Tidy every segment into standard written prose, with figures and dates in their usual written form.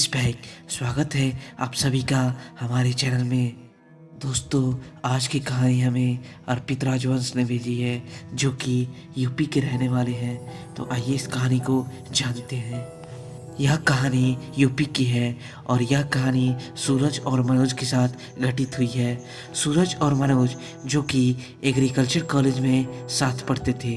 Is back. स्वागत है आप सभी का हमारे चैनल में। दोस्तों, आज की कहानी हमें अर्पित राजवंश ने भेजी है, जो कि यूपी के रहने वाले हैं। तो आइए इस कहानी को जानते हैं। यह कहानी यूपी की है और यह कहानी सूरज और मनोज के साथ घटित हुई है। सूरज और मनोज जो कि एग्रीकल्चर कॉलेज में साथ पढ़ते थे।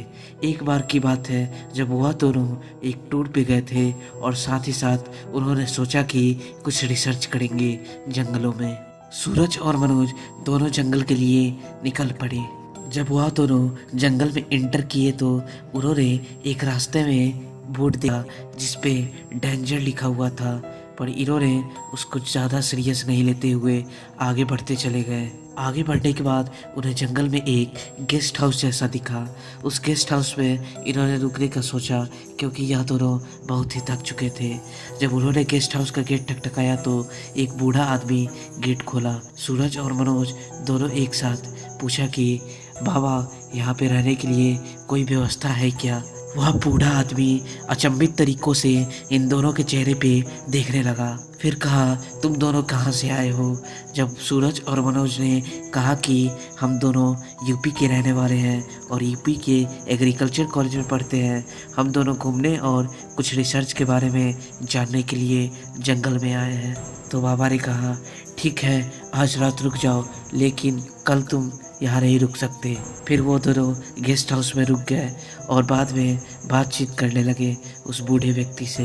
एक बार की बात है जब वह दोनों एक टूर पे गए थे और साथ ही साथ उन्होंने सोचा कि कुछ रिसर्च करेंगे जंगलों में। सूरज और मनोज दोनों जंगल के लिए निकल पड़े। जब वह दोनों जंगल में एंटर किए तो उन्होंने एक रास्ते में बोर्ड देखा जिस पे डेंजर लिखा हुआ था, पर इन्होंने उसको ज़्यादा सीरियस नहीं लेते हुए आगे बढ़ते चले गए। आगे बढ़ने के बाद उन्हें जंगल में एक गेस्ट हाउस जैसा दिखा। उस गेस्ट हाउस में इन्होंने रुकने का सोचा क्योंकि यह दोनों बहुत ही थक चुके थे। जब उन्होंने गेस्ट हाउस का गेट ठकठकाया तो एक बूढ़ा आदमी गेट खोला। सूरज और मनोज दोनों एक साथ पूछा कि बाबा, यहाँ पे रहने के लिए कोई व्यवस्था है क्या? वह बूढ़ा आदमी अचंभित तरीकों से इन दोनों के चेहरे पे देखने लगा। फिर कहा, तुम दोनों कहाँ से आए हो? जब सूरज और मनोज ने कहा कि हम दोनों यूपी के रहने वाले हैं और यूपी के एग्रीकल्चर कॉलेज में पढ़ते हैं, हम दोनों घूमने और कुछ रिसर्च के बारे में जानने के लिए जंगल में आए हैं। तो बाबा ने कहा, ठीक है, आज रात रुक जाओ, लेकिन कल तुम यहाँ नहीं रुक सकते। फिर वो दोनों गेस्ट हाउस में रुक गए और बाद में बातचीत करने लगे उस बूढ़े व्यक्ति से।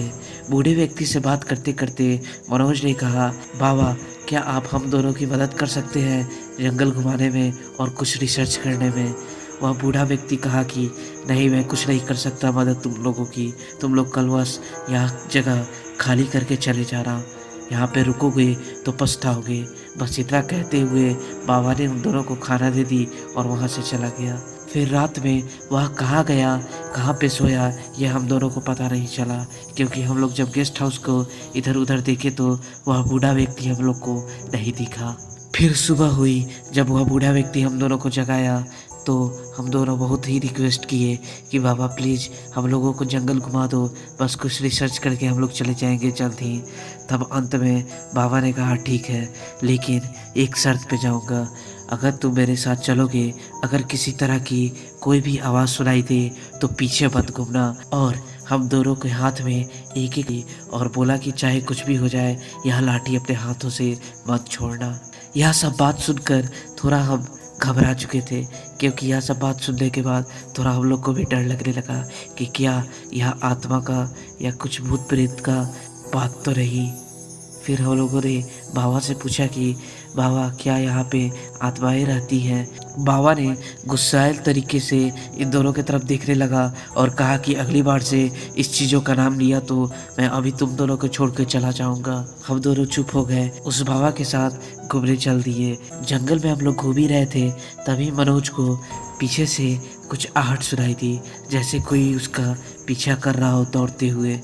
बूढ़े व्यक्ति से बात करते करते मनोज ने कहा, बाबा, क्या आप हम दोनों की मदद कर सकते हैं जंगल घुमाने में और कुछ रिसर्च करने में? वह बूढ़ा व्यक्ति कहा कि नहीं, मैं कुछ नहीं कर सकता मदद तुम लोगों की। तुम लोग कल बस यहाँ जगह खाली करके चले जाना, यहाँ पे रुकोगे तो पछताओगे। बस इतना कहते हुए बाबा ने उन दोनों को खाना दे दी और वहाँ से चला गया। फिर रात में वह कहाँ गया, कहाँ पे सोया, यह हम दोनों को पता नहीं चला, क्योंकि हम लोग जब गेस्ट हाउस को इधर उधर देखे तो वह बूढ़ा व्यक्ति हम लोग को नहीं दिखा। फिर सुबह हुई। जब वह बूढ़ा व्यक्ति हम दोनों को जगाया तो हम दोनों बहुत ही रिक्वेस्ट किए कि बाबा प्लीज़ हम लोगों को जंगल घुमा दो, बस कुछ रिसर्च करके हम लोग चले जाएंगे जल्द ही। तब अंत में बाबा ने कहा, ठीक है, लेकिन एक शर्त पे जाऊंगा। अगर तुम मेरे साथ चलोगे, अगर किसी तरह की कोई भी आवाज़ सुनाई दे तो पीछे मत घूमना। और हम दोनों के हाथ में एक एक और बोला कि चाहे कुछ भी हो जाए, यह लाठी अपने हाथों से मत छोड़ना। यह सब बात सुनकर थोड़ा हम घबरा चुके थे, क्योंकि यह सब बात सुनने के बाद थोड़ा हम लोग को भी डर लगने लगा कि क्या यह आत्मा का या कुछ भूत प्रेत का बात तो नहीं। फिर हम लोगों ने बाबा से पूछा कि बाबा, क्या यहाँ पे आत्माएं रहती हैं? बाबा ने गुस्साइल तरीके से इन दोनों की तरफ देखने लगा और कहा कि अगली बार से इस चीज़ों का नाम लिया तो मैं अभी तुम दोनों को छोड़ कर चला जाऊंगा। हम दोनों चुप हो गए, उस बाबा के साथ घूमने चल दिए। जंगल में हम लोग घूम ही रहे थे, तभी मनोज को पीछे से कुछ आहट सुनाई दी, जैसे कोई उसका पीछा कर रहा हो दौड़ते हुए।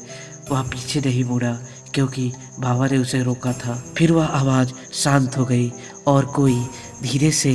वह पीछे नहीं मुड़ा क्योंकि बाबा ने उसे रोका था। फिर वह आवाज़ शांत हो गई और कोई धीरे से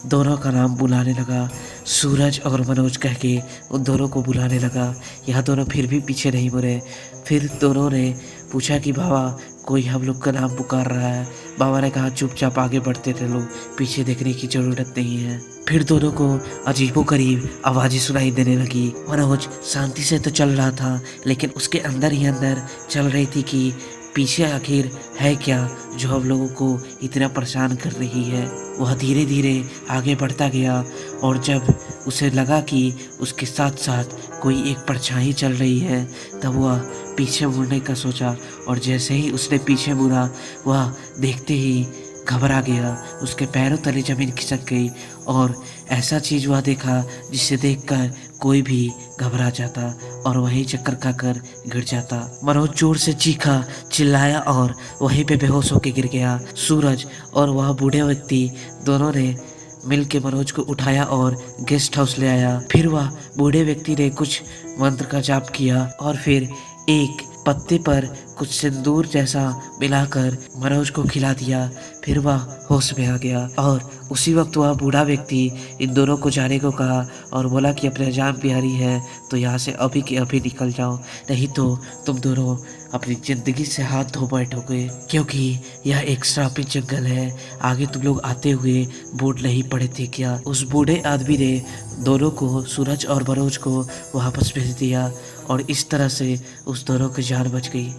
दोनों का नाम बुलाने लगा। सूरज और मनोज कह के उन दोनों को बुलाने लगा। यह दोनों फिर भी पीछे नहीं मुड़े। फिर दोनों ने पूछा कि बाबा, कोई हम लोग का नाम पुकार रहा है। बाबा ने कहा, चुपचाप आगे बढ़ते चलो, पीछे देखने की ज़रूरत नहीं है। फिर दोनों को अजीबोगरीब आवाज़ें सुनाई देने लगी। मनोज शांति से तो चल रहा था, लेकिन उसके अंदर ही अंदर चल रही थी कि पीछे आखिर है क्या जो हम लोगों को इतना परेशान कर रही है। वह धीरे धीरे आगे बढ़ता गया और जब उसे लगा कि उसके साथ साथ कोई एक परछाई चल रही है, तब वह पीछे मुड़ने का सोचा। और जैसे ही उसने पीछे मुड़ा, वह देखते ही घबरा गया। उसके पैरों तले जमीन खिसक गई और ऐसा चीज़ वह देखा जिसे देखकर कोई भी घबरा जाता और वहीं चक्कर खाकर गिर जाता। मनोज जोर से चीखा, चिल्लाया और वहीं पे बेहोश होकर गिर गया। सूरज और वह बूढ़े व्यक्ति दोनों ने मिल के मनोज को उठाया और गेस्ट हाउस ले आया। फिर वह बूढ़े व्यक्ति ने कुछ मंत्र का जाप किया और फिर एक पत्ते पर कुछ सिंदूर जैसा मिलाकर मनोज को खिला दिया। फिर वह होश में आ गया और उसी वक्त वह बूढ़ा व्यक्ति इन दोनों को जाने को कहा और बोला कि अपनी जान प्यारी है तो यहाँ से अभी के अभी निकल जाओ, नहीं तो तुम दोनों अपनी जिंदगी से हाथ धो बैठोगे, क्योंकि यह एक श्रापित जंगल है। आगे तुम लोग आते हुए बोर्ड नहीं पढ़े थे क्या? उस बूढ़े आदमी ने दोनों को, सूरज और मनोज को, वापस भेज दिया और इस तरह से उस दोनों की जान बच गई।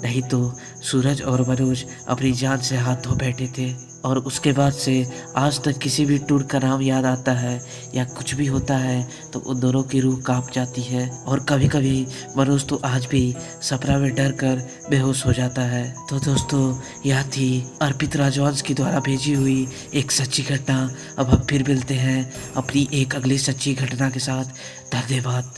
नहीं तो सूरज और मनोज अपनी जान से हाथ धो बैठे थे। और उसके बाद से आज तक किसी भी टूर का नाम याद आता है या कुछ भी होता है तो उन दोनों की रूह कांप जाती है। और कभी कभी मनोज तो आज भी सपना में डर कर बेहोश हो जाता है। तो दोस्तों, यह थी अर्पित राजवंश की द्वारा भेजी हुई एक सच्ची घटना। अब हम फिर मिलते हैं अपनी एक अगली सच्ची घटना के साथ। धन्यवाद।